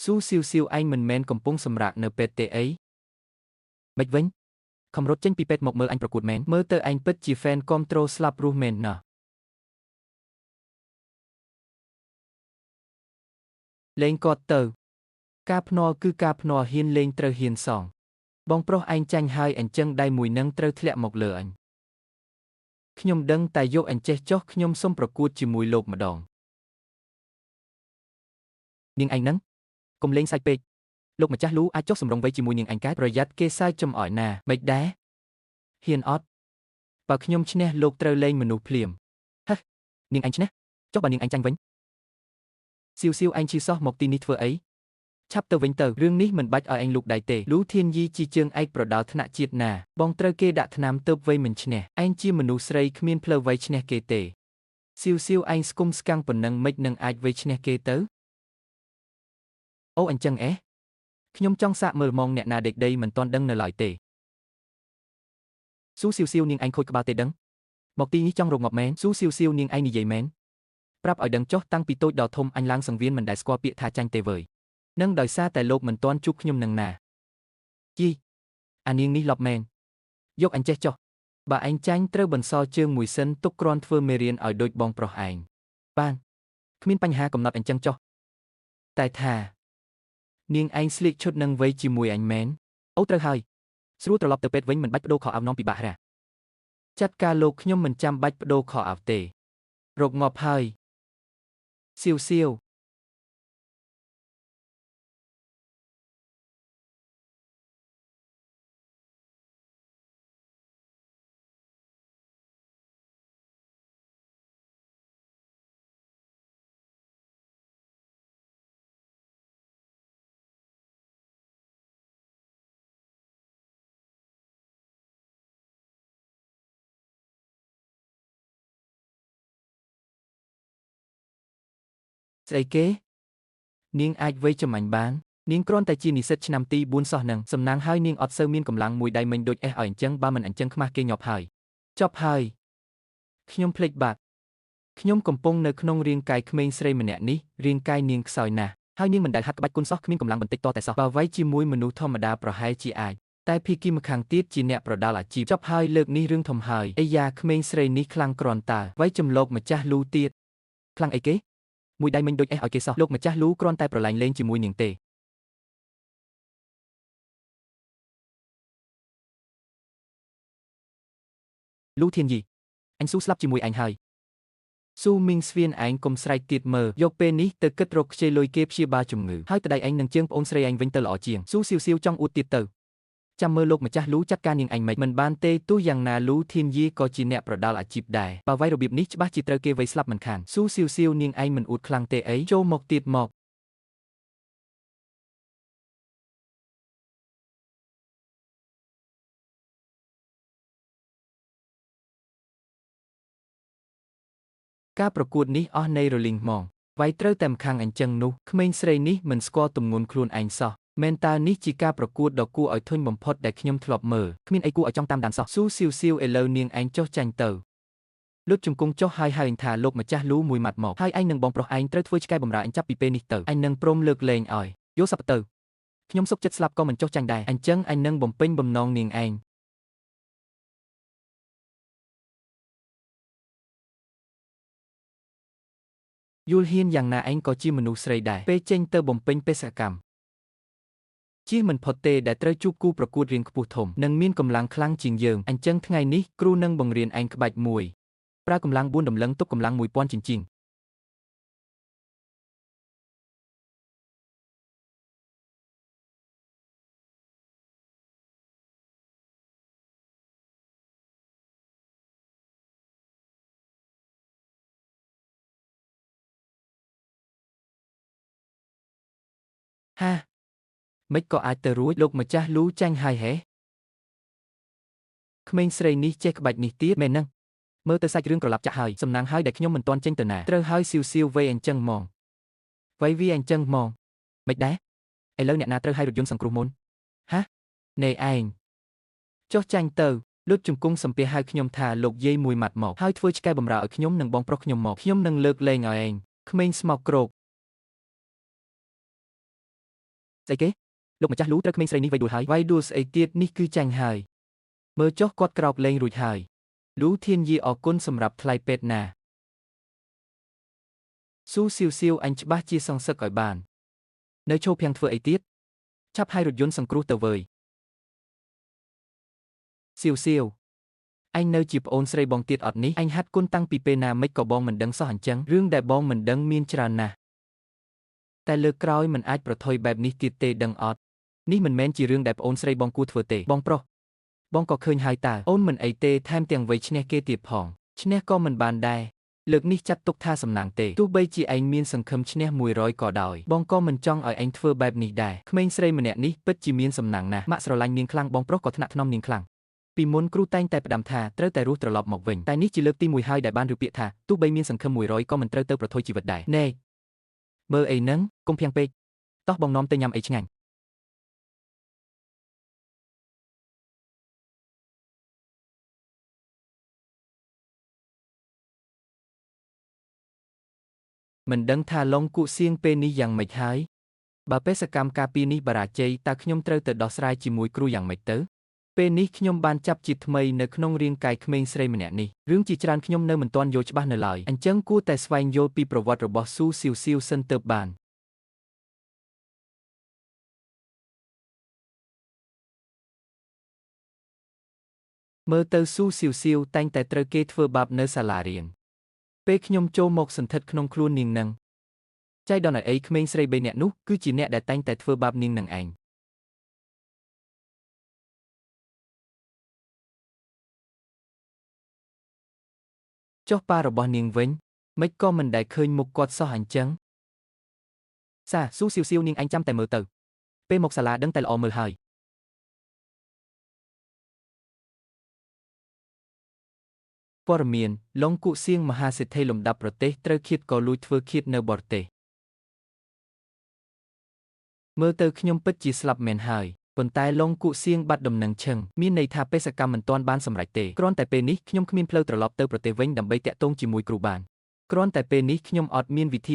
ស៊ូស៊ីវអញមិនមែនកំពុងសម្រាកនៅពេទ្យទេអីមិនវិញខំរត់ចេញពីពេទ្យមកមើលអញប្រកួតមែនមើលទៅអញពិតជាហ្វេនគាំទ្រស្លាប់រស់មែនណោះលេងគាត់ទៅការភ្នាល់គឺការភ្នាល់ហ៊ានលេងត្រូវហ៊ានសងបងប្រុសឯងចាញ់ហើយអញ្ចឹងដៃមួយនឹងត្រូវធ្លាក់មកលើអញខ្ញុំដឹងតែយកអញចេះចុះខ្ញុំសុំប្រកួតជាមួយលោកម្ដងនាងឯងហ្នឹងកុំលេងសាច់ពេកលោកម្ចាស់លូអាចចុះសម្រុងវ័យជាមួយនាងឯងកើតប្រយ័ត្នគេសើចចំអោយណាមិនដែរហ៊ានអត់បើខ្ញុំឈ្នះលោកត្រូវលេងមនុស្សភ្លាមហេនាងឯងឈ្នះចុះបើនាងឯងចាញ់វិញស៊ីវអញឈឺសោះមកទីនេះធ្វើអីឆាប់ទៅវិញទៅរឿងនេះមិនបាច់ឲ្យអញលូកដៃទេលូធានយីជាជើងឯកប្រដាល់ថ្នាក់ជាតិណាបងត្រូវគេដាក់ថ្នាំទៅវ័យមិនឈ្នះឯងជាមនុស្សស្រីគ្មានផ្លូវវ័យឈ្នះគេទេស៊ីវអញស្គុំស្កាំងប៉ុណ្ណឹងមិននឹងអាចវ័យឈ្នះគេទៅអូអញ្ចឹងខ្ញុំចង់សាកមើលម៉ងអ្នកណាដេកដីមិនទាន់ដឹងនៅឡើយទេស៊ីវនាងឯងខូចក្បាលទេដឹងមកទីនេះចង់រកងាប់មែនស៊ីវនាងឯងនិយាយមែនប្រាប់ឲ្យដឹងចុះតាំងពីតូចដល់ធំអញឡើងសង្វៀនមិនដែលស្គាល់ពាក្យថាចាញ់ទេវើយនឹងដោយសារតែលោកមិនទាន់ជួបខ្ញុំនឹងណាជីអានាងនេះលប់មែនយកអញចេះចុះបើឯងចាញ់ត្រូវបន្សល់ជើងមួយសិនទុកគ្រាន់ធ្វើមេរៀនឲ្យដូចបងប្រុសឯងបានគ្មានបញ្ហាកំណត់អញ្ចឹងចុះតែថានាងឯងស្លៀកឈុតនឹងវ័យជាមួយអញមែនអូត្រូវហើយស្រួលត្រឡប់ទៅពេទ្យវិញមិនបាច់បដូរខោអាវនាំពិបាករ៉ាចាត់ការលោកខ្ញុំមិនចាំបាច់បដូរខោអាវទេរកងាប់ហើយស៊ីវស្អីគេនាងអាចវ័យចំអញបាននាងគ្រាន់តែជានិស្សិតឆ្នាំទី4សោះនឹងសំណាងហើយនាងអត់សូវមានកម្លាំងមួយដៃមិញដូចឲ្យអញ្ចឹងបើមិនអញ្ចឹងខ្មាស់គេញាប់ហើយចប់ហើយខ្ញុំភ្លេចបាត់ខ្ញុំកំពុងនៅក្នុងរាងកាយក្មេងស្រីម្នាក់នេះរាងកាយនាងខ្សោយណាស់ហើយនាងមិនដែលហាត់ក្បាច់គុណសោះគ្មានកម្លាំងបន្តិចតតែសោះបើវ័យជាមួយមនុស្សធម្មតាប្រហែលជាអាចតែភីគីម្ខាងទៀតជាអ្នកប្រដាល់អាជីពចប់ហើយលើកនេះរឿងធំហើយអាយ៉ាក្មេងស្រីនេះខ្លាំងគ្រាន់តើវ័យចំលោកម្ចាស់លូទៀតខ្លាំងអីគេមួយដៃមិញដូចឲ្យគេសោះលោកម្ចាស់លូគ្រាន់តែប្រឡែងលេងជាមួយនាងទេលូធានយីអញស៊ូស្លាប់ជាមួយឯងហើយស៊ូមីងស្វៀនឯងកុំស្រែកទៀតមើលយកពេលនេះទៅគិតរកខ្ចីលុយគេព្យាបាលជំងឺហើយទៅដៃឯងនឹងជើងប្អូនស្រីឯងវិញទៅល្អជាងស៊ីវចង់អួតទៀតទៅចាំមើលលោកម្ចាស់លូចាត់ការនាងឯងមិនបានទេទោះយ៉ាងណាលូធានយីក៏ជាអ្នកប្រដាល់អាជីពដែរបើវាយរបៀបនេះច្បាស់ជាត្រូវគេវ័យស្លាប់មិនខានស៊ីវនាងឯងមិនអួតខ្លាំងទេអីចូលមកទៀតមកការប្រកួតនេះអស់នៃរលីងហ្មងវាយត្រូវតែម្ខាងអញ្ចឹងនោះក្មេងស្រីនេះមិនស្គាល់ទម្ងន់ខ្លួនឯងសោះមែនតើនេះជាការប្រកួតដ៏គួរឲ្យធុញបំផុតដែលខ្ញុំធ្លាប់មើលគ្មានអីគួរឲ្យចង់តាមដានសោះស៊ីវឥឡូវនាងឯងចុះចាញ់ទៅលុតជង្គង់ចុះហើយថាលោកម្ចាស់លូមួយម៉ាត់មកហើយឯងនឹងបងប្រុសឯងត្រូវធ្វើឆ្កែបម្រើអញចាប់ពីពេលនេះទៅអញនឹងព្រមលើកលែងឲ្យយកសັບទៅខ្ញុំសុកចិត្តស្លាប់ក៏មិនចុះចាញ់ដែរអញ្ចឹងអញនឹងបំពេញបំណងនាងឯងយល់ហ៊ានយ៉ាងណាឯងក៏ជាមនុស្សស្រីដែរពេលចេញទៅបំពេញបេសកកម្មជៀសមិនផុតទេដែលត្រូវជួបគូប្រកួតរៀងខ្ពស់ធំនិងមានកម្លាំងខ្លាំងជាងយើងអញ្ចឹងថ្ងៃនេះគ្រូនឹងបង្រៀនឯងក្បាច់មួយប្រើកម្លាំង4តម្លឹងទុកកម្លាំង1000ជាងហាមិនក៏អាចទៅរួចលោកម្ចាស់លូចាញ់ហើយហេក្មេងស្រីនេះចេះក្បាច់នេះទៀតមែនហ្នឹងមើលទៅសាច់រឿងក្រឡាប់ចាស់ហើយសំណាងហើយដែលខ្ញុំមិនទាន់ចេញទៅណាត្រូវហើយស៊ីវវ័យអញ្ចឹងហ្មងវ័យវាអញ្ចឹងហ្មងមិនដែរឥឡូវអ្នកណាត្រូវឲ្យរថយន្តសង្គ្រោះមុនហាណែឯងចុះចាញ់ទៅលុតជង្គង់សំពះហៅខ្ញុំថាលោកយាយមួយម៉ាត់មកហើយធ្វើឆ្កែបម្រើឲ្យខ្ញុំនិងបងប្រុសខ្ញុំមកខ្ញុំនឹងលើកលែងឲ្យឯងក្មេងស្មោកគ្រោក ស្អីគេលោកម្ចាស់លូត្រូវក្មេងស្រីនេះវាយដួលហើយវាយដួលស្អីទៀតនេះគឺចាញ់ហើយមើលចុះគាត់ក្រោកលេងរួចហើយលូធានយាអរគុណសម្រាប់ថ្លៃពេទ្យណាស៊ូស៊ីវស៊ីវអញច្បាស់ជាសងសឹកឲ្យបាននៅឈោភាំងធ្វើអីទៀតឆាប់ឲ្យរថយន្តសង្គ្រោះទៅវើយស៊ីវស៊ីវអញនៅជាប្អូនស្រីបងទៀតអត់នេះអញហាត់គុណតាំងពីពេលណាមិនក៏បងមិនដឹងសោះអញ្ចឹងរឿងដែលបងមិនដឹងមានច្រើនណាស់តែលើកក្រោយមិនអាចប្រថុយបែបនេះទៀតទេដឹងអត់នេះមិនមែនជារឿងដែលប្អូនស្រីបងគួរធ្វើទេបងប្រុសបងក៏ឃើញហើយតើអូនមិនអីទេថែមទាំងវ័យឈ្នះគេទៀតផងឈ្នះក៏មិនបានដែរលើកនេះចាត់ទុកថាសំណាងទេទោះបីជាឯងមានសង្ឃឹមឈ្នះ100ក៏ដោយបងក៏មិនចង់ឲ្យឯងធ្វើបែបនេះដែរក្មេងស្រីម្នាក់នេះពិតជាមានសំណាងណាស់ម៉ាក់ស្រឡាញ់នាងខ្លាំងបងប្រុសក៏ថ្នាក់ថ្នមនាងខ្លាំងពីមុនគ្រូតែងតែផ្ដាំថាត្រូវតែរស់ត្រឡប់មកវិញតែនេះជាលើកទី1ហើយដែលបានឬពាក្យថាទោះបីមានសង្ឃឹម100ក៏មិនត្រូវទៅប្រថុយជីវិតដែរណែមើលអីហ្នឹងកុំភាំងពេកតោះបងនាំទៅញ៉ាំអីឆ្ងាញ់មិនដឹងថាឡុងគក់សៀងពេលនេះយ៉ាងម៉េចហើយបើបេសកកម្មការពារនេះបរាជ័យតើខ្ញុំត្រូវទៅដោះស្រាយជាមួយគ្រូយ៉ាងម៉េចទៅពេលនេះខ្ញុំបានចាប់ជាថ្មីនៅក្នុងរាងកាយក្មេងស្រីម្នាក់នេះរឿងជាច្រើនខ្ញុំនៅមិនទាន់យល់ច្បាស់នៅឡើយអញ្ចឹងគួរតែស្វែងយល់ពីប្រវត្តិរបស់ស៊ូស៊ីវស៊ីវសិនទើបបានមើលទៅស៊ូស៊ីវស៊ីវតែងតែត្រូវគេធ្វើបាបនៅសាលារៀនពេលខ្ញុំចូលមកសន្ធិដ្ឋក្នុងខ្លួននាងនឹងចៃដន្យអីក្មេងស្រី3នាក់នោះគឺជាអ្នកដែលតែងតែធ្វើបាបនាងនឹងឯងចុះប៉ារបស់នាងវិញមិនក៏មិនដែលឃើញមុខគាត់សោះអញ្ចឹងសាស៊ូស៊ីវស៊ីវនាងឯងចាំតែមើលទៅពេលមកសាលាដឹងតែល្អមើលហើយព័ត៌មានឡុងគក់សៀងមហាសេដ្ឋីលំដាប់ប្រទេសត្រូវឃាតក៏លួចធ្វើឃាតនៅបរទេសមើលទៅខ្ញុំពិតជាស្លាប់មែនហើយប៉ុន្តែឡុងគក់សៀងបាត់ដំណឹងឈឹងមានន័យថាបេសកកម្មមិនទាន់បានសម្រេចទេគ្រាន់តែពេលនេះខ្ញុំគ្មានផ្លូវត្រឡប់ទៅប្រទេសវិញដើម្បីតាក់ទងជាមួយគ្រូបានគ្រាន់តែពេលនេះខ្ញុំអត់មានវិធី